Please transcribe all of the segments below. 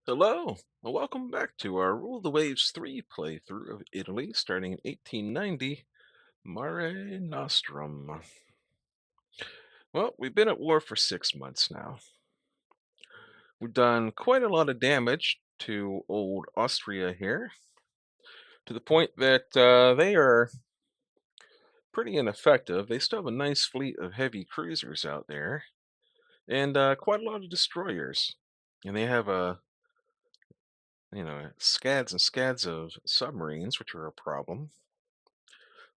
Hello, and welcome back to our Rule the Waves 3 playthrough of Italy starting in 1890, Mare Nostrum. Well, we've been at war for 6 months now. We've done quite a lot of damage to old Austria here, to the point that they are pretty ineffective. They still have a nice fleet of heavy cruisers out there, and quite a lot of destroyers. And they have scads and scads of submarines, which are a problem.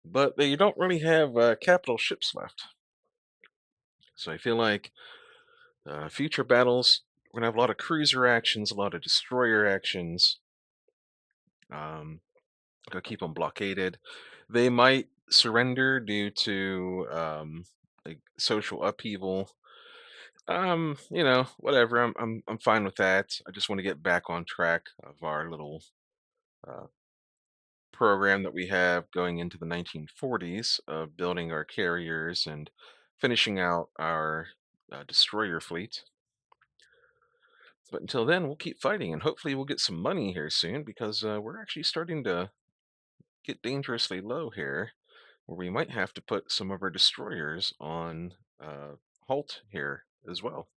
But they don't really have capital ships left. So I feel like future battles, we're gonna have a lot of cruiser actions, a lot of destroyer actions. Um, Gonna keep them blockaded. They might surrender due to like social upheaval. Whatever. I'm fine with that. I just want to get back on track of our little uh, program that we have going into the 1940s of building our carriers and finishing out our destroyer fleet. But until then, we'll keep fighting and hopefully we'll get some money here soon because we're actually starting to get dangerously low here where we might have to put some of our destroyers on halt here as well.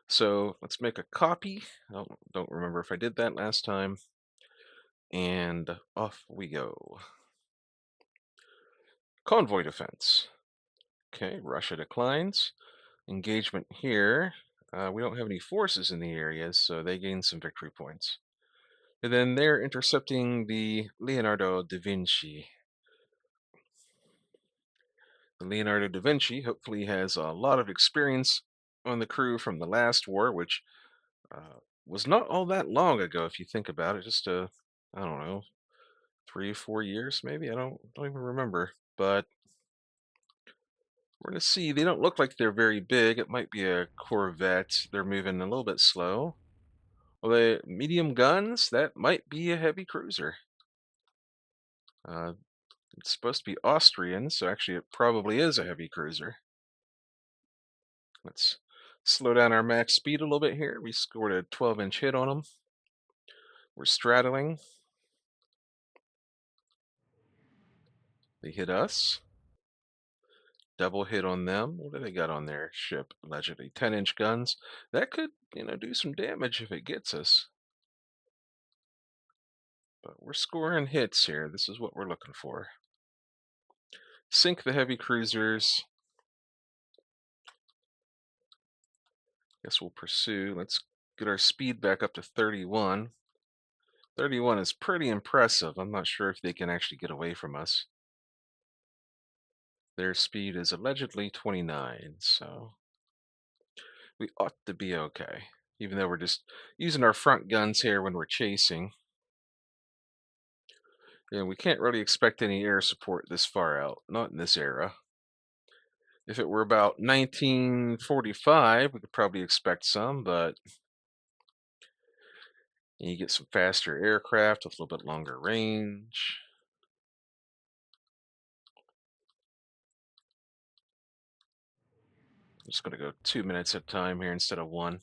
So let's make a copy. I don't remember if I did that last time. And off we go. Convoy defense. Okay, Russia declines. Engagement here. We don't have any forces in the area, so they gain some victory points. And then they're intercepting the Leonardo da Vinci. The Leonardo da Vinci hopefully has a lot of experience on the crew from the last war, which was not all that long ago if you think about it. Just I don't know, 3 or 4 years maybe. I don't even remember. But we're gonna see. They don't look like they're very big. It might be a Corvette. They're moving a little bit slow. Well, the medium guns, that might be a heavy cruiser. Uh, it's supposed to be Austrian, so actually it probably is a heavy cruiser. Let's slow down our max speed a little bit here. We scored a 12-inch hit on them. We're straddling. They hit us. Double hit on them. What do they got on their ship? Allegedly 10-inch guns. That could, do some damage if it gets us. But we're scoring hits here. This is what we're looking for. Sink the heavy cruisers. Guess we'll pursue. Let's get our speed back up to 31. 31 is pretty impressive. I'm not sure if they can actually get away from us. Their speed is allegedly 29, so we ought to be okay. Even though we're just using our front guns here when we're chasing. We can't really expect any air support this far out, not in this era. If it were about 1945, we could probably expect some, but you get some faster aircraft with a little bit longer range. I'm just going to go 2 minutes at a time here instead of one.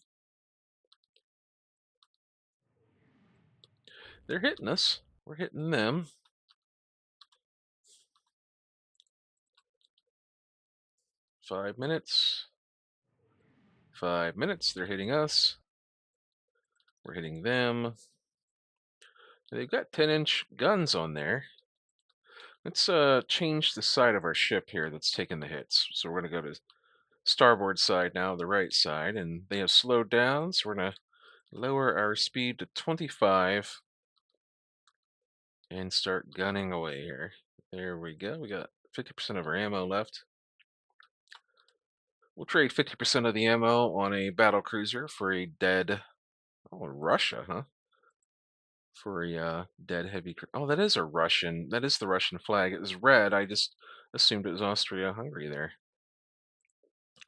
They're hitting us. We're hitting them. 5 minutes. 5 minutes. They're hitting us. We're hitting them. They've got 10-inch guns on there. Let's change the side of our ship here that's taking the hits. So we're going to go to starboard side now, the right side, and they have slowed down, so we're going to lower our speed to 25 and start gunning away here. There we go. We got 50% of our ammo left. We'll trade 50% of the ammo on a battle cruiser for a dead. Oh, Russia, huh? For a dead heavy. Oh, that is a Russian. That is the Russian flag. It was red. I just assumed it was Austria-Hungary there.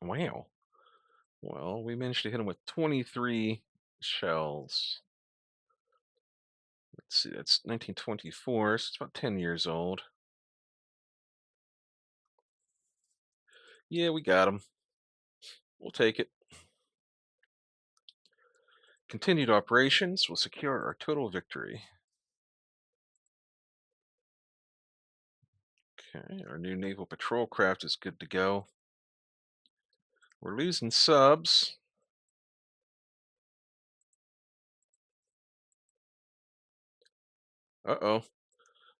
Wow. Well, we managed to hit him with 23 shells. Let's see, that's 1924, so it's about 10 years old. Yeah, we got him. We'll take it. Continued operations will secure our total victory. Okay, our new naval patrol craft is good to go. We're losing subs. Uh-oh.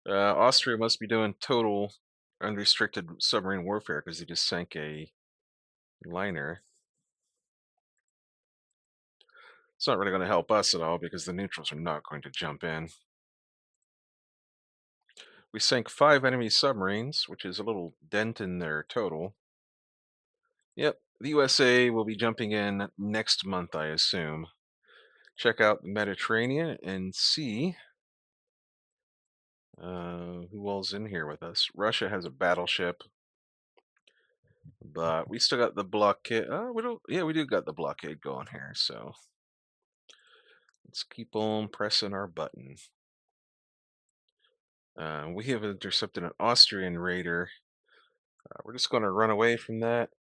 Austria must be doing total unrestricted submarine warfare because they just sank a liner. It's not really going to help us at all because the neutrals are not going to jump in. We sank 5 enemy submarines, which is a little dent in their total. Yep, the USA will be jumping in next month, I assume. Check out the Mediterranean and see who all's in here with us. Russia has a battleship, but we still got the blockade. We don't. Yeah, we do got the blockade going here. So let's keep on pressing our button. We have intercepted an Austrian raider. We're just going to run away from that.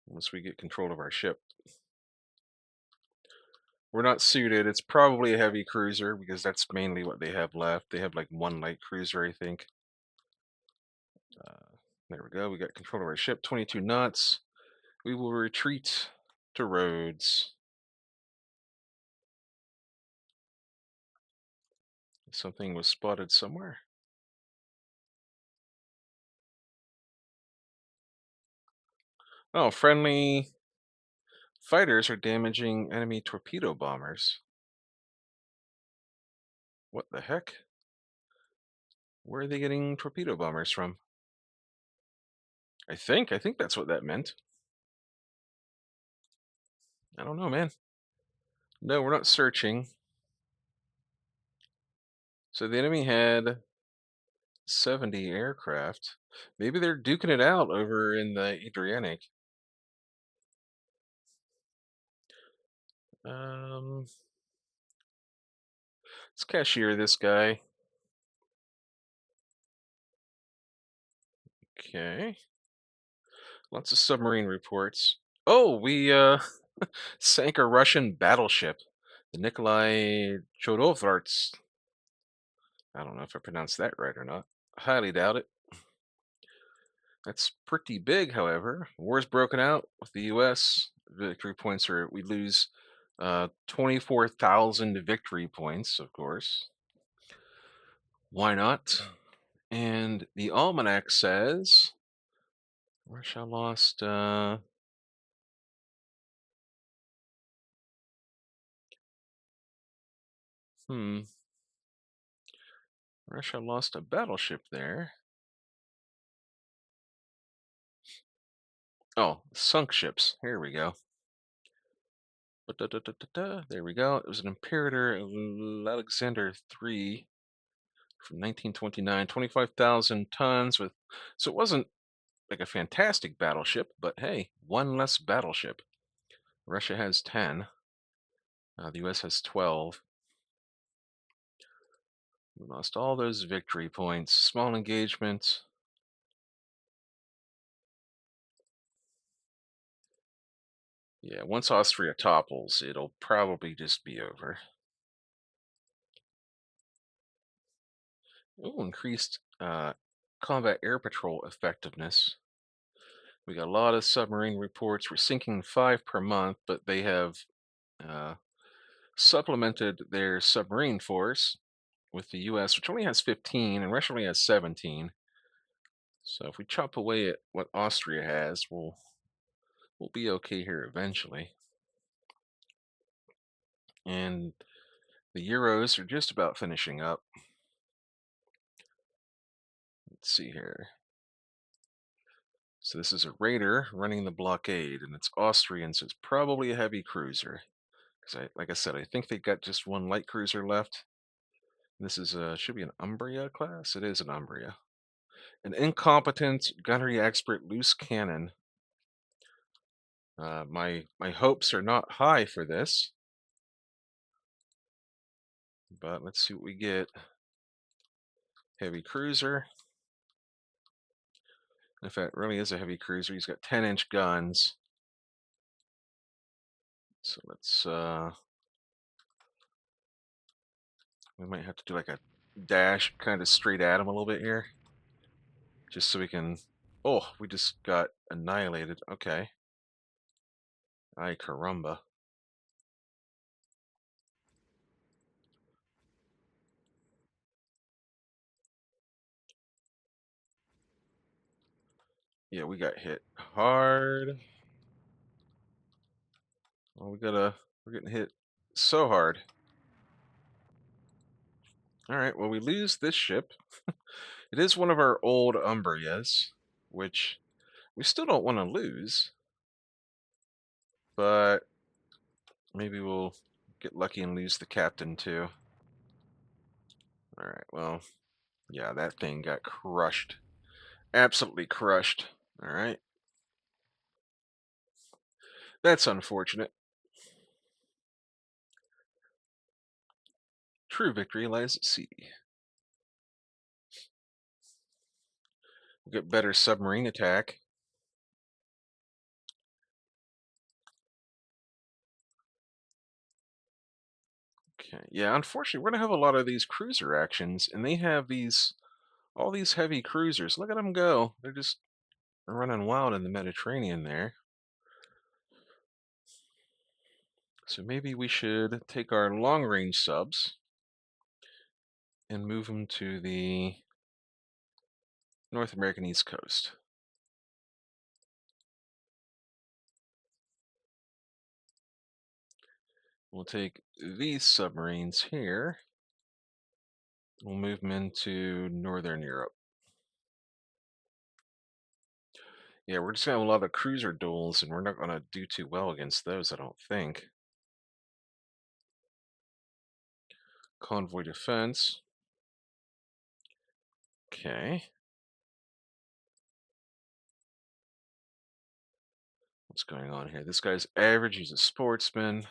Once we get control of our ship. We're not suited. It's probably a heavy cruiser because that's mainly what they have left. They have like 1 light cruiser, I think. There we go. We got control of our ship. 22 knots. We will retreat to Rhodes. Something was spotted somewhere. Oh, friendly fighters are damaging enemy torpedo bombers. What the heck? Where are they getting torpedo bombers from? I think that's what that meant. I don't know, man. No, we're not searching. So the enemy had 70 aircraft. Maybe they're duking it out over in the Adriatic. Let's cashier this guy. Okay. Lots of submarine reports. Oh, we sank a Russian battleship, the Nikolai Chodovarts. I don't know if I pronounced that right or not. Highly doubt it. That's pretty big, however. War's broken out with the U.S. Victory points are, we lose 24,000 victory points, of course. Why not? And the almanac says Russia lost Russia lost a battleship there. Oh, sunk ships. Here we go. There we go. It was an Imperator Alexander III from 1929, 25,000 tons with. So it wasn't like a fantastic battleship, but hey, 1 less battleship. Russia has 10. The U.S. has 12. We lost all those victory points. Small engagement. Yeah, once Austria topples, it'll probably just be over. Ooh, increased combat air patrol effectiveness. We got a lot of submarine reports. We're sinking 5 per month, but they have uh, supplemented their submarine force with the U.S., which only has 15, and Russia only has 17. So if we chop away at what Austria has, we'll be okay here eventually. And the Euros are just about finishing up. Let's see here. So this is a raider running the blockade, and it's Austrian, so it's probably a heavy cruiser. Because like I said, I think they got just 1 light cruiser left. This is should be an Umbria class. It is an Umbria. An incompetent gunnery expert loose cannon. My hopes are not high for this, but let's see what we get. Heavy cruiser. If that really is a heavy cruiser, he's got 10-inch guns. So we might have to do like a dash kind of straight at him a little bit here. Just so we can, oh, we just got annihilated. Okay. Ay caramba. Yeah, we got hit hard. Well, we're getting hit so hard. All right, well, we lose this ship. It is one of our old Umbrias, which we still don't want to lose, but maybe we'll get lucky and lose the captain too. All right, well, yeah, that thing got crushed. Absolutely crushed. All right. That's unfortunate. True victory lies at sea. We'll get better submarine attack. Okay. Yeah, unfortunately, we're gonna have a lot of these cruiser actions, and they have all these heavy cruisers. Look at them go. They're just running wild in the Mediterranean there. So maybe we should take our long-range subs and move them to the North American East Coast. We'll take these submarines here. We'll move them into Northern Europe. Yeah, we're just gonna have a lot of cruiser duels, and we're not gonna do too well against those, I don't think. Convoy defense. Okay. What's going on here? This guy's average. He's a sportsman.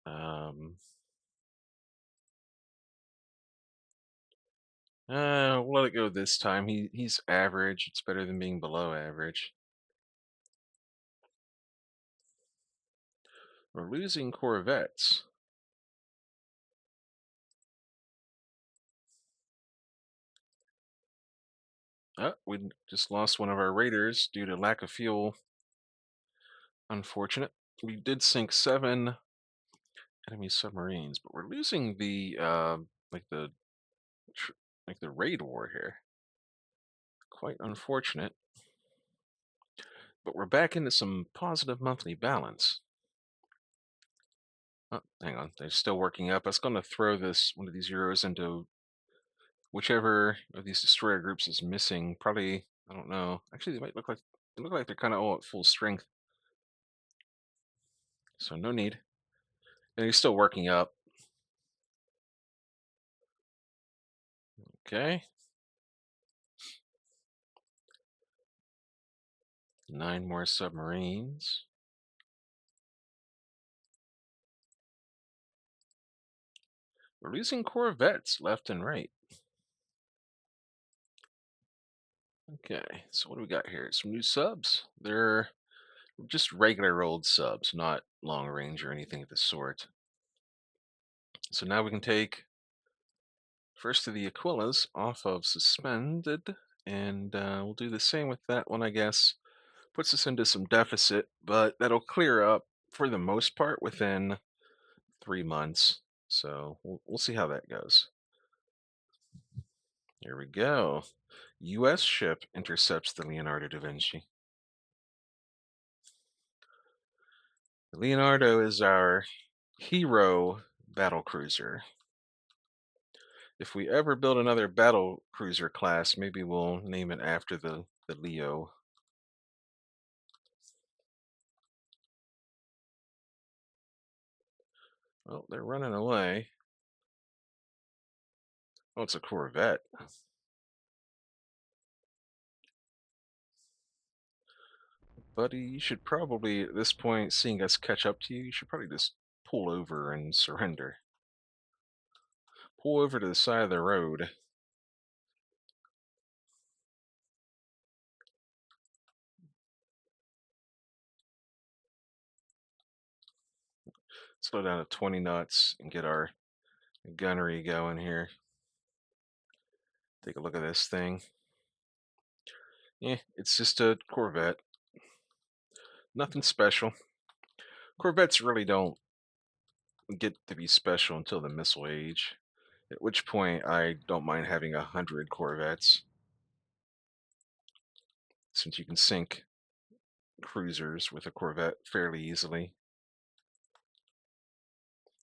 Um, we'll let it go this time. He's average. It's better than being below average. We're losing corvettes. We just lost one of our raiders due to lack of fuel. Unfortunate. We did sink 7 enemy submarines, but we're losing the like the like the raid war here. Quite unfortunate. But we're back into some positive monthly balance. Oh, hang on, they're still working up. I was going to throw one of these Euros into whichever of these destroyer groups is missing. Probably, I don't know. Actually, they look like they're kind of all at full strength. So no need. And he's still working up. Okay. 9 more submarines. We're losing corvettes left and right. Okay, so what do we got here? Some new subs. They're just regular old subs, not long range or anything of the sort. So now we can take first of the Aquilas off of suspended, and we'll do the same with that one, I guess. Puts us into some deficit, but that'll clear up for the most part within 3 months. So we'll see how that goes. Here we go. U.S. ship intercepts the Leonardo da Vinci. Leonardo is our hero battle cruiser. If we ever build another battle cruiser class, maybe we'll name it after the Leo. Oh, they're running away. Oh, it's a Corvette. Buddy, you should probably, at this point, seeing us catch up to you, you should probably just pull over and surrender. Pull over to the side of the road. Slow down to 20 knots and get our gunnery going here. Take a look at this thing. Yeah, it's just a Corvette. Nothing special. Corvettes really don't get to be special until the missile age, at which point I don't mind having 100 Corvettes, since you can sink cruisers with a Corvette fairly easily.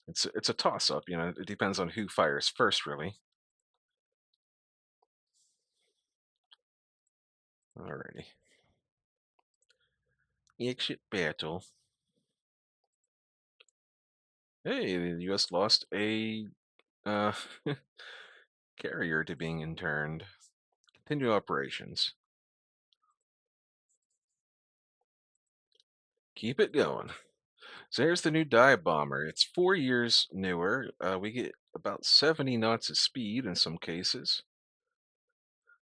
It's a toss-up, you know. It depends on who fires first, really. Alrighty. Exit battle. Hey, the U.S. lost a uh, carrier to being interned. Continue operations. Keep it going. So here's the new dive bomber. It's 4 years newer. We get about 70 knots of speed in some cases.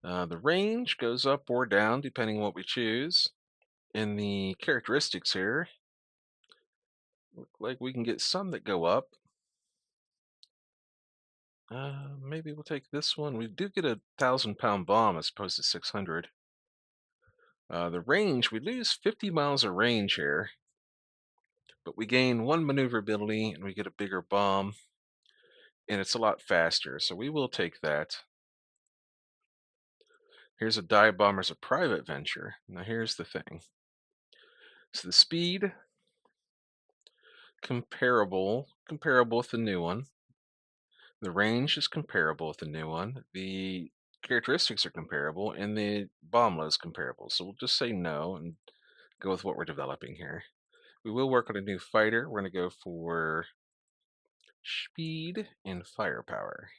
The range goes up or down depending on what we choose. In the characteristics here, look like we can get some that go up. Maybe we'll take this one. We do get a 1,000-pound bomb as opposed to 600. The range, we lose 50 miles of range here, but we gain one maneuverability and we get a bigger bomb, and it's a lot faster, so we will take that. Here's a dive bomber as a private venture. Now here's the thing. So the speed, comparable with the new one. The range is comparable with the new one. The characteristics are comparable, and the bomb load is comparable. So we'll just say no and go with what we're developing here. We will work on a new fighter. We're going to go for speed and firepower.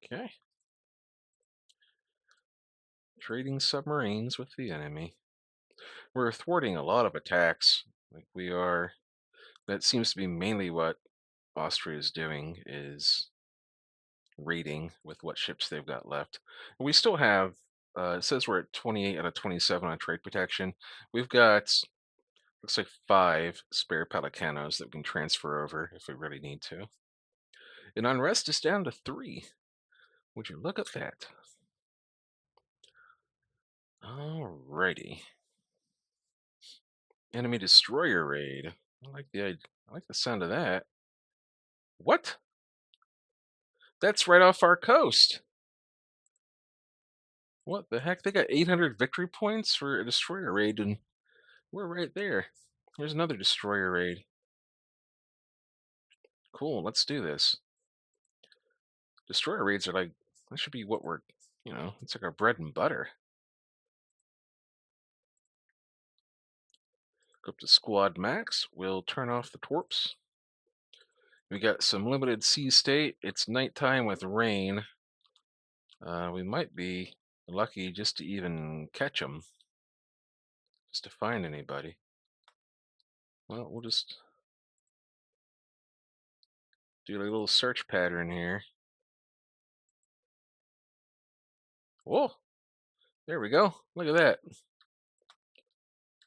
Okay. Trading submarines with the enemy. We're thwarting a lot of attacks. Like we are. That seems to be mainly what Austria is doing, is raiding with what ships they've got left. We still have, it says we're at 28 out of 27 on trade protection. We've got, looks like 5 spare Pelicanos that we can transfer over if we really need to. And unrest is down to 3. Would you look at that? Alrighty. Enemy destroyer raid. I like the sound of that. What? That's right off our coast. What the heck? They got 800 victory points for a destroyer raid, and we're right there. There's another destroyer raid. Cool, let's do this. Destroyer raids are like, that should be what we're, it's like our bread and butter. Go up to squad max. We'll turn off the torps. We got some limited sea state. It's nighttime with rain. We might be lucky just to even catch them, just to find anybody. Well, we'll just do a little search pattern here. Whoa, there we go. Look at that.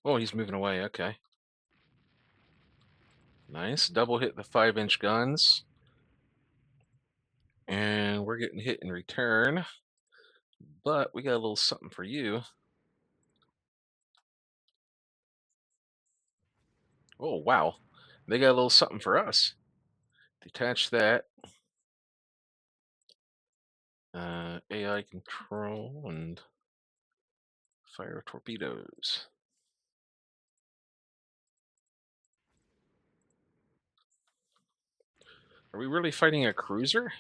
Oh, he's moving away. Okay. Nice. Double hit the 5-inch guns. And we're getting hit in return. But we got a little something for you. Oh, wow. They got a little something for us. Detach that. AI control and fire torpedoes. Are we really fighting a cruiser?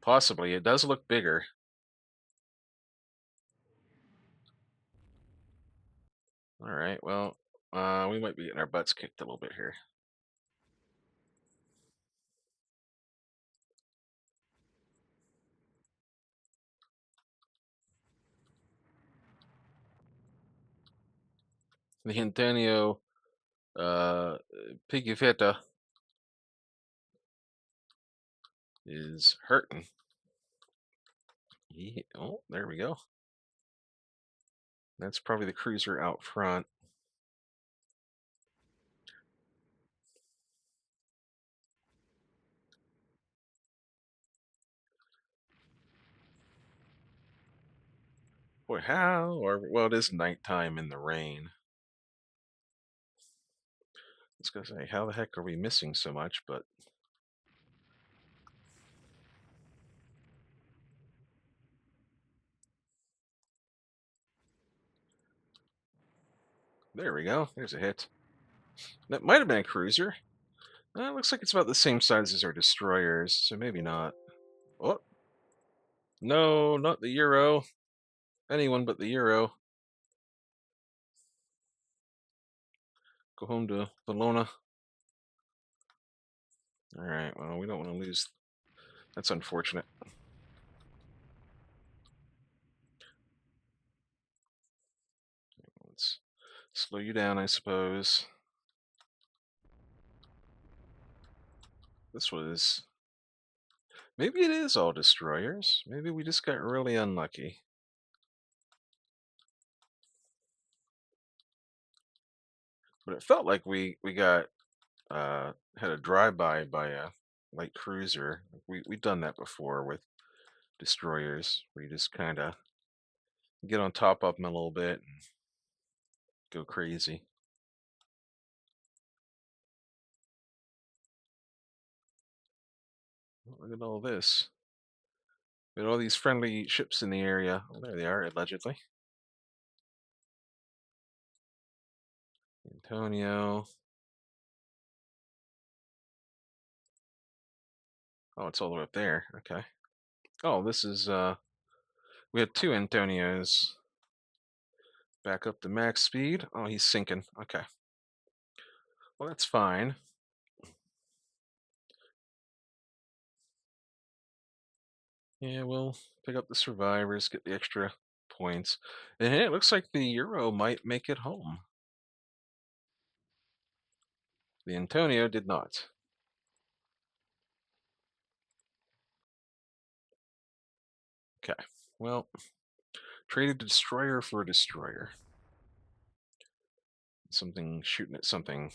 Possibly. It does look bigger. All right, well, we might be getting our butts kicked a little bit here. The Antonio Pigafetta is hurting. Oh, there we go. That's probably the cruiser out front. Boy, how? Or well, it is nighttime in the rain. I was gonna say, how the heck are we missing so much? But there we go. There's a hit. That might have been a cruiser. It looks like it's about the same size as our destroyers, so maybe not. Oh, no, not the Euro. Anyone but the Euro. Go home to Bologna. All right, well, we don't want to lose. That's unfortunate. Let's slow you down, I suppose. This was. Maybe it is all destroyers. Maybe we just got really unlucky. But it felt like we got had a drive-by by a light cruiser. We've done that before with destroyers, where you just kind of get on top of them a little bit and go crazy. Look at all this. We had all these friendly ships in the area. Oh, there they are, allegedly. Antonio. Oh, it's all the way up there. Okay. Oh, this is we had two Antonios. Back up to max speed. Oh, he's sinking. Okay. Well, that's fine. Yeah, we'll pick up the survivors, get the extra points. And hey, it looks like the Euro might make it home. The Antonio did not. Okay. Well, traded destroyer for a destroyer. Something shooting at something.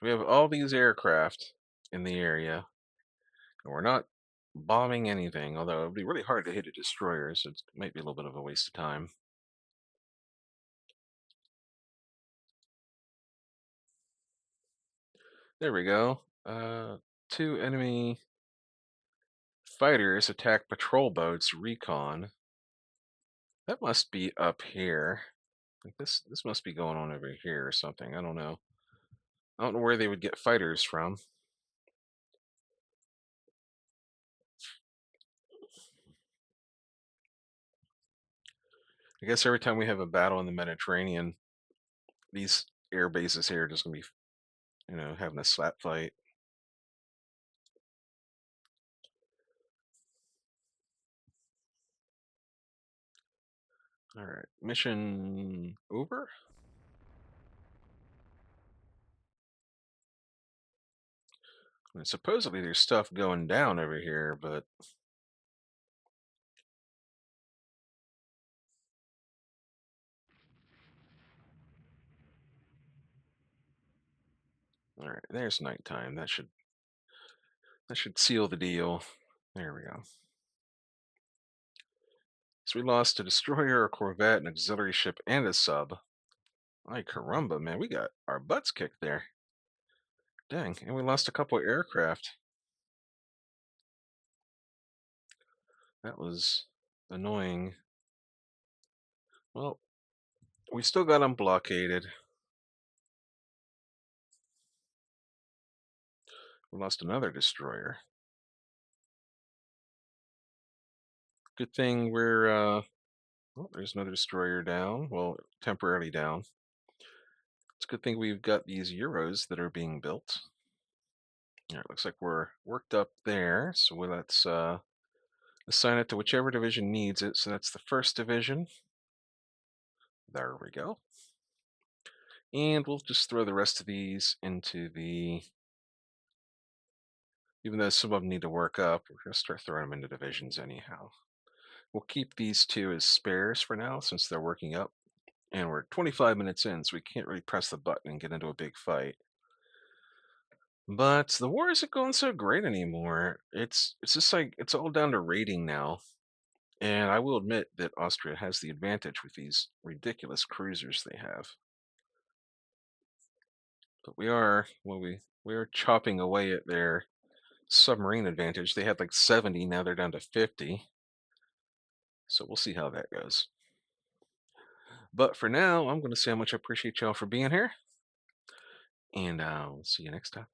We have all these aircraft in the area, and we're not bombing anything, although it would be really hard to hit a destroyer, so it might be a little bit of a waste of time. There we go. Two enemy fighters attack patrol boats recon. That must be up here. Like this must be going on over here or something. I don't know. I don't know where they would get fighters from. I guess every time we have a battle in the Mediterranean, these air bases here are just gonna be, having a slap fight. All right, mission over. And supposedly there's stuff going down over here, but all right, there's nighttime. That should seal the deal. There we go. So we lost a destroyer, a corvette, an auxiliary ship, and a sub. Ay caramba, man, we got our butts kicked there. Dang, and we lost a couple of aircraft. That was annoying. Well, we still got them blockaded. We lost another destroyer. Good thing we're oh, there's another destroyer down. Well, temporarily down. It's a good thing we've got these Euros that are being built. Yeah, it looks like we're worked up there. So let's assign it to whichever division needs it. So that's the first division. There we go. And we'll just throw the rest of these into the Even though some of them need to work up, we're going to start throwing them into divisions anyhow. We'll keep these two as spares for now since they're working up. And we're 25 minutes in, so we can't really press the button and get into a big fight. But the war isn't going so great anymore. It's just like it's all down to rating now. And I will admit that Austria has the advantage with these ridiculous cruisers they have. But we are chopping away at their submarine advantage. They had like 70, now they're down to 50. So we'll see how that goes. But for now, I'm going to say how much I appreciate y'all for being here, and I'll see you next time.